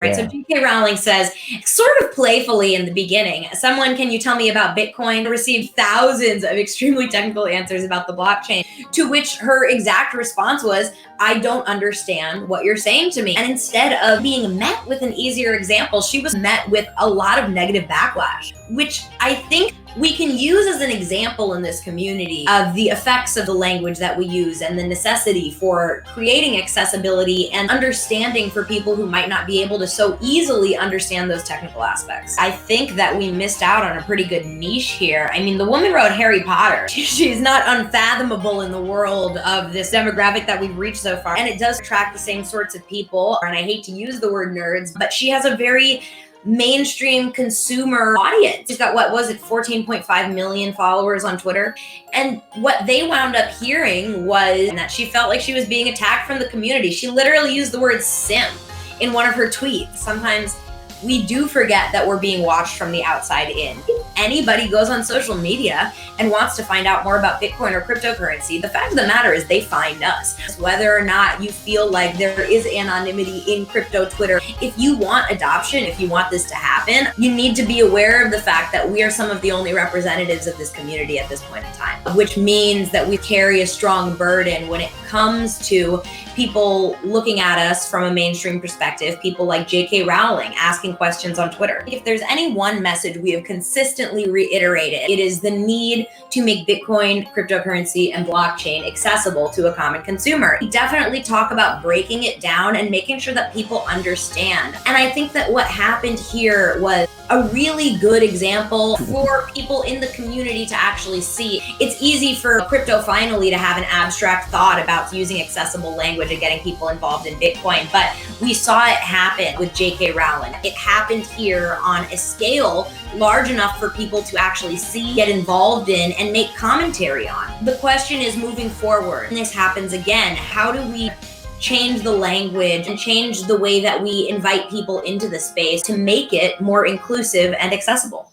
Right. So Yeah. JK Rowling says, sort of playfully in the beginning, someone, can you tell me about Bitcoin? Received thousands of extremely technical answers about the blockchain, to which her exact response was, I don't understand what you're saying to me. And instead of being met with an easier example, she was met with a lot of negative backlash, which I think we can use as an example in this community of the effects of the language that we use and the necessity for creating accessibility and understanding for people who might not be able to so easily understand those technical aspects. I think that we missed out on a pretty good niche here. I mean, the woman wrote Harry Potter. She's not unfathomable in the world of this demographic that we've reached so far. And it does attract the same sorts of people. And I hate to use the word nerds, but she has a very mainstream consumer audience. She's got, what was it, 14.5 million followers on Twitter. And what they wound up hearing was that she felt like she was being attacked from the community. She literally used the word simp in one of her tweets. Sometimes we do forget that we're being watched from the outside in. If anybody goes on social media and wants to find out more about Bitcoin or cryptocurrency, the fact of the matter is they find us. Whether or not you feel like there is anonymity in crypto Twitter, if you want adoption, if you want this to happen, you need to be aware of the fact that we are some of the only representatives of this community at this point in time, which means that we carry a strong burden when it comes to people looking at us from a mainstream perspective, people like JK Rowling asking questions on Twitter. If there's any one message we have consistently reiterated, it is the need to make Bitcoin, cryptocurrency, and blockchain accessible to a common consumer. We definitely talk about breaking it down and making sure that people understand. And I think that what happened here was a really good example for people in the community to actually see. It's easy for crypto finally to have an abstract thought about using accessible language and getting people involved in Bitcoin, but we saw it happen with JK Rowling. It happened here on a scale large enough for people to actually see, get involved in, and make commentary on. The question is, moving forward, when this happens again, how do we change the language and change the way that we invite people into the space to make it more inclusive and accessible?